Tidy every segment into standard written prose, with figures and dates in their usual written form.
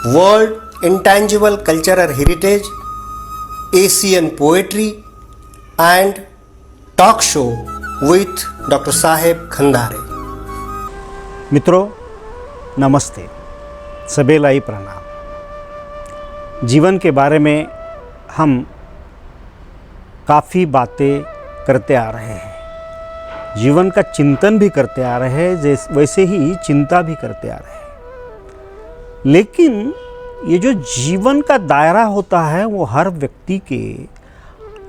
World Intangible Cultural Heritage, Asian Poetry and Talk Show with Dr. साहेब खंदारे। मित्रों नमस्ते, सबेलाई प्रणाम। जीवन के बारे में हम काफ़ी बातें करते आ रहे हैं, जीवन का चिंतन भी करते आ रहे हैं, वैसे ही चिंता भी करते आ रहे हैं। लेकिन ये जो जीवन का दायरा होता है वो हर व्यक्ति के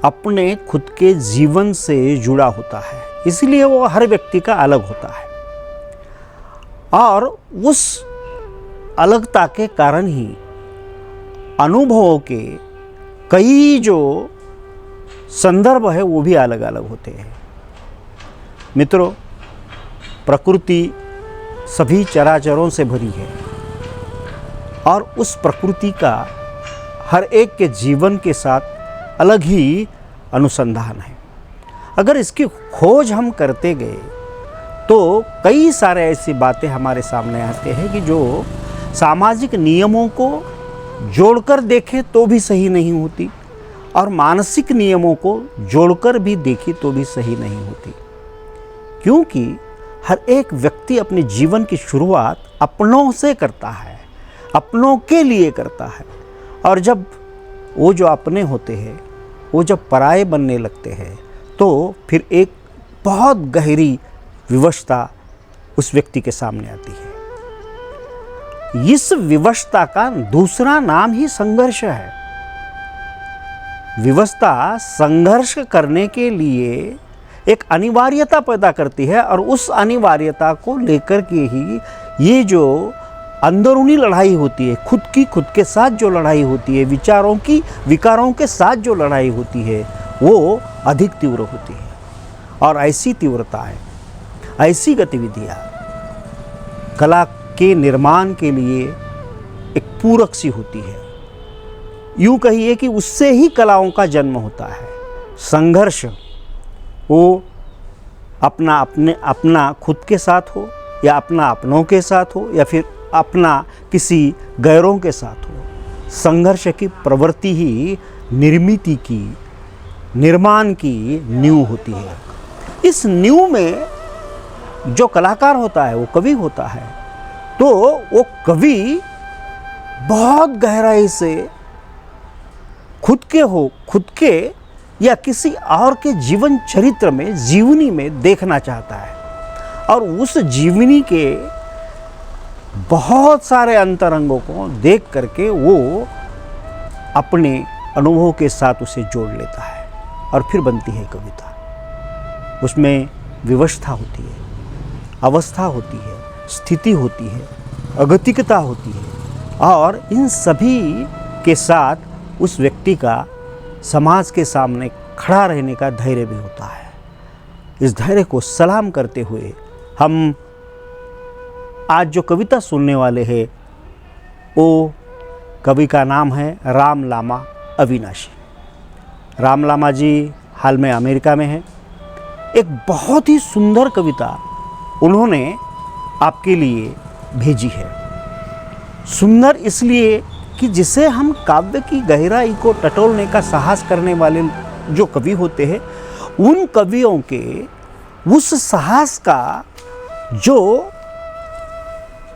अपने खुद के जीवन से जुड़ा होता है, इसलिए वो हर व्यक्ति का अलग होता है। और उस अलगता के कारण ही अनुभवों के कई जो संदर्भ है वो भी अलग अलग होते हैं। मित्रों, प्रकृति सभी चराचरों से भरी है और उस प्रकृति का हर एक के जीवन के साथ अलग ही अनुसंधान है। अगर इसकी खोज हम करते गए तो कई सारे ऐसी बातें हमारे सामने आते हैं कि जो सामाजिक नियमों को जोड़कर देखें तो भी सही नहीं होती और मानसिक नियमों को जोड़कर भी देखी तो भी सही नहीं होती, क्योंकि हर एक व्यक्ति अपने जीवन की शुरुआत अपनों से करता है, अपनों के लिए करता है। और जब वो जो अपने होते हैं वो जब पराये बनने लगते हैं तो फिर एक बहुत गहरी विवशता उस व्यक्ति के सामने आती है। इस विवशता का दूसरा नाम ही संघर्ष है। विवशता संघर्ष करने के लिए एक अनिवार्यता पैदा करती है और उस अनिवार्यता को लेकर के ही ये जो अंदरूनी लड़ाई होती है, खुद के साथ जो लड़ाई होती है, विकारों के साथ जो लड़ाई होती है वो अधिक तीव्र होती है। और ऐसी तीव्रताएं, ऐसी गतिविधियां कला के निर्माण के लिए एक पूरक सी होती है। यूं कहिए कि उससे ही कलाओं का जन्म होता है। संघर्ष वो अपना खुद के साथ हो या अपना अपनों के साथ हो या फिर अपना किसी गैरों के साथ हो, संघर्ष की प्रवृत्ति ही निर्माण की नींव होती है। इस नींव में जो कलाकार होता है वो कवि होता है, तो वो कवि बहुत गहराई से खुद के या किसी और के जीवन चरित्र में, जीवनी में देखना चाहता है और उस जीवनी के बहुत सारे अंतरंगों को देख करके वो अपने अनुभव के साथ उसे जोड़ लेता है और फिर बनती है कविता। उसमें विवशता होती है, अवस्था होती है, स्थिति होती है, अगतिकता होती है और इन सभी के साथ उस व्यक्ति का समाज के सामने खड़ा रहने का धैर्य भी होता है। इस धैर्य को सलाम करते हुए हम आज जो कविता सुनने वाले हैं वो कवि का नाम है राम लामा अविनाशी। राम लामा जी हाल में अमेरिका में हैं। एक बहुत ही सुंदर कविता उन्होंने आपके लिए भेजी है। सुंदर इसलिए कि जिसे हम काव्य की गहराई को टटोलने का साहस करने वाले जो कवि होते हैं, उन कवियों के उस साहस का जो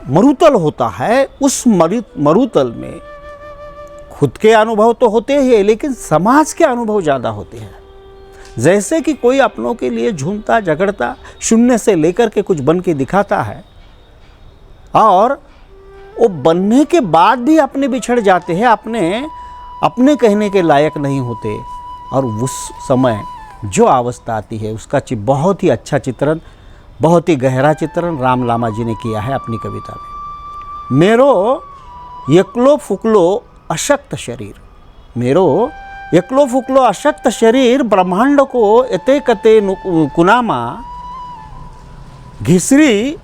मरुतल होता है, उस मरुतल में खुद के अनुभव तो होते हैं लेकिन समाज के अनुभव ज़्यादा होते हैं। जैसे कि कोई अपनों के लिए झूमता झगड़ता शून्य से लेकर के कुछ बन के दिखाता है और वो बनने के बाद भी अपने बिछड़ जाते हैं, अपने कहने के लायक नहीं होते। और उस समय जो अवस्था आती है उसका बहुत ही अच्छा चित्रण, बहुत ही गहरा चित्रण राम लामा जी ने किया है अपनी कविता में। मेरो एकलो फुकलो अशक्त शरीर, मेरो एकलो फुकलो अशक्त शरीर ब्रह्मांड को एते कते कुनामा घिसरी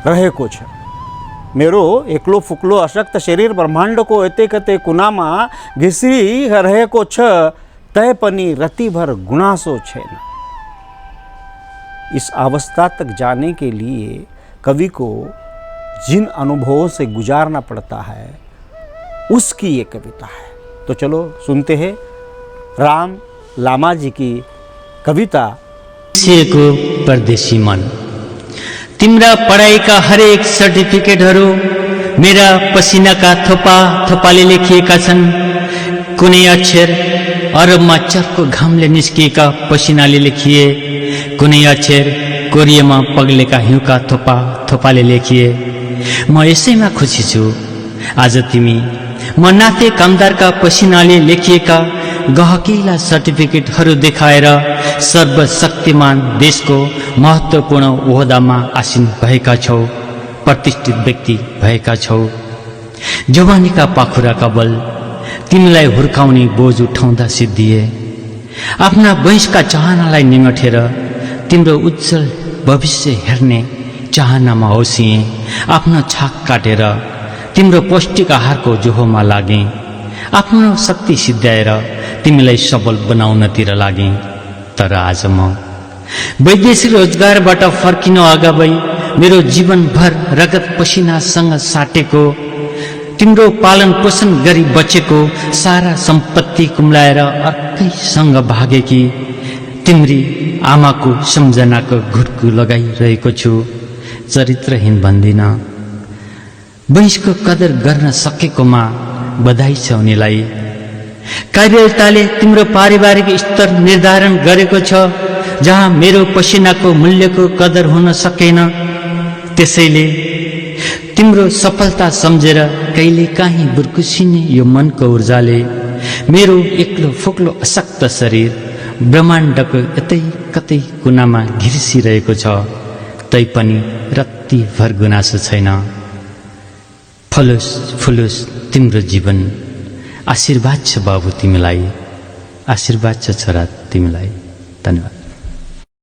रहे कुछ। मेरो एकलो फुकलो अशक्त शरीर ब्रह्मांड को एते कते कुनामा घिसरी रहे को छ तय पनी रति भर गुणासो छे न। इस अवस्था तक जाने के लिए कवि को जिन अनुभवों से गुजारना पड़ता है उसकी ये कविता है। तो चलो सुनते हैं राम लामा जी की कविता को परदेशी मन। तिम्रा पढाइका हरेक सर्टिफिकेटहरू मेरा पसिनाका थोपा थोपाले लेखिएका छन्। कुनै अक्षर अरबमा चर्को घामले निस्किएका पसिनाले लेखिए, कुनै अक्षर कोरियामा पग्लेका हिउँका थोपा थोपाले लेखिए। म यसैमा खुसी छु आज तिमी म नाते कामदारका पसिनाले लेखिएका गहकिला सर्टिफिकेटहरू देखाएर सर्वशक्तिमान देशको महत्त्वपूर्ण ओहदामा आसीन भएका छौ, प्रतिष्ठित व्यक्ति भएका छौ। जवानीका पाखुराका बल तिमीलाई हुर्काउने बोझ उठाउँदा सिद्धिए। आफ्ना वंशका चाहनालाई निमटेर तिम्रो उज्जवल भविष्य हेर्ने चाहनामा होसिए। आफ्नो छाक काटेर तिम्रो पौष्टिक आहारको जोहोमा लागे। आफ्नो शक्ति सिद्ध्याएर तिमीलाई सबल बनाउनतिर लागे। तर आज म वैदेशिक रोजगारबाट फर्किनु अगावै मेरो जीवनभर रगत पसिनासँग साटेको, तिम्रो पालन पोषण गरी बचेको सारा सम्पत्ति कुम्लाएर अर्कैसँग भागेकी तिम्री आमाको सम्झनाको घुट्कु लगाइरहेको छु। चरित्रहीन भन्दिन, वंशको कदर गर्न सकेकोमा बधाई छ उनीलाई। कार्यताले तिम्रो पारिवारिक स्तर निर्धारण गरेको छ जहाँ मेरो पसिनाको मूल्यको कदर हुन सकेन। त्यसैले तिम्रो सफलता सम्झेर कहिले काहीँ बुर्कुसिने यो मनको ऊर्जाले मेरो एक्लो फोक्लो अशक्त शरीर ब्रह्माण्डको यतै कतै कुनामा घिर्सिरहेको छ। तैपनि रत्ती भर गुनासो छैन। फलोस् फुलोस् तिम्रो जीवन। आशीर्वाद छ बाबु तिमीलाई, आशीर्वाद छ छोरा तिमीलाई। धन्यवाद।